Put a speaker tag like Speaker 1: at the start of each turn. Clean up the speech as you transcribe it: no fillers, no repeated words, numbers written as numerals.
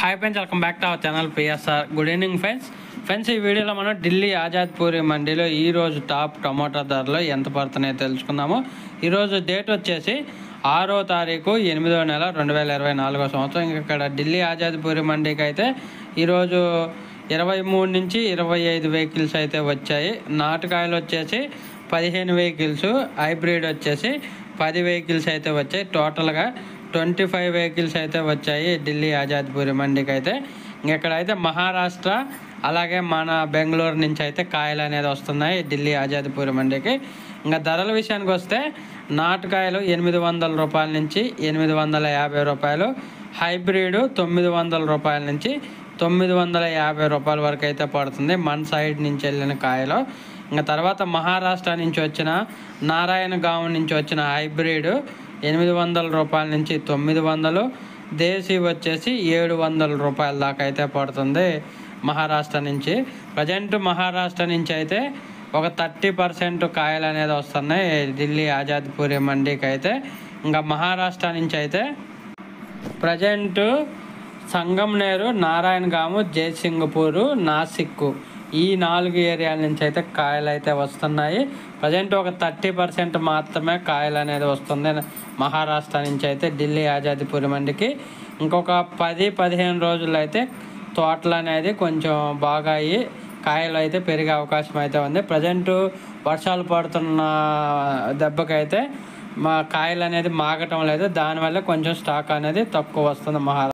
Speaker 1: Hi friends, welcome back to our channel PSR. Good evening friends. ఈ వీడియోలో మనం ఢిల్లీ ఆజాద్పూరి మండీలో ఈరోజు టాప్ టమాటా ధరలు ఎంత పడుతున్నాయో తెలుసుకుందాము. ఈరోజు డేట్ వచ్చేసి 6వ తారీఖు 8వ నెల 2024 సంవత్సరం. ఇక్కడ ఢిల్లీ ఆజాద్పూరి మండీకి అయితే ఈరోజు 23 నుంచి 25 వెహికల్స్ అయితే వచ్చాయి. నాటుకాయలు వచ్చేసి 15 వెహికల్స్, హైబ్రిడ్ వచ్చేసి 10 వెహికల్స్ అయితే వచ్చాయి. టోటల్గా 25 వెహికల్స్ అయితే వచ్చాయి ఢిల్లీ ఆజాద్పూరి మండీకి అయితే. ఇక్కడైతే మహారాష్ట్ర అలాగే మన బెంగళూరు నుంచి అయితే కాయలు అనేది వస్తున్నాయి ఢిల్లీ ఆజాద్పూరి మండీకి. ఇంకా ధరల విషయానికి వస్తే నాటుకాయలు 800 రూపాయల నుంచి 850 రూపాయలు, హైబ్రిడ్ 900 రూపాయల నుంచి 950 రూపాయల వరకు అయితే పడుతుంది మన సైడ్ నుంచి వెళ్ళిన కాయలు. ఇంకా తర్వాత మహారాష్ట్ర నుంచి వచ్చిన నారాయణగావ్ నుంచి వచ్చిన హైబ్రిడ్ 800 రూపాయల నుంచి 900, దేశీ వచ్చేసి 700 రూపాయల దాకా అయితే పడుతుంది మహారాష్ట్ర నుంచి. ప్రజెంట్ మహారాష్ట్ర నుంచి అయితే ఒక 30% కాయలు అనేది వస్తున్నాయి ఢిల్లీ ఆజాద్పూరి మండీకి అయితే. ఇంకా మహారాష్ట్ర నుంచి అయితే ప్రజెంట్ సంగంనేరు, నారాయణగాము, జయసింగపూరు, నాసిక్ ఈ 4 ఏరియాల నుంచి అయితే కాయలు అయితే వస్తున్నాయి. ప్రజెంట్ ఒక 30% మాత్రమే కాయలు అనేది వస్తుంది మహారాష్ట్ర నుంచి అయితే ఢిల్లీ ఆజాద్పూరి మండికి. ఇంకొక 10-15 రోజుల్లో అయితే తోటలు అనేది కొంచెం బాగా అయ్యి కాయలు అయితే పెరిగే అవకాశం అయితే ఉంది. ప్రజెంట్ వర్షాలు పడుతున్న దెబ్బకైతే మా కాయలు అనేది మాగటం లేదు, దానివల్ల కొంచెం స్టాక్ అనేది తక్కువ వస్తుంది మహారాష్ట్ర.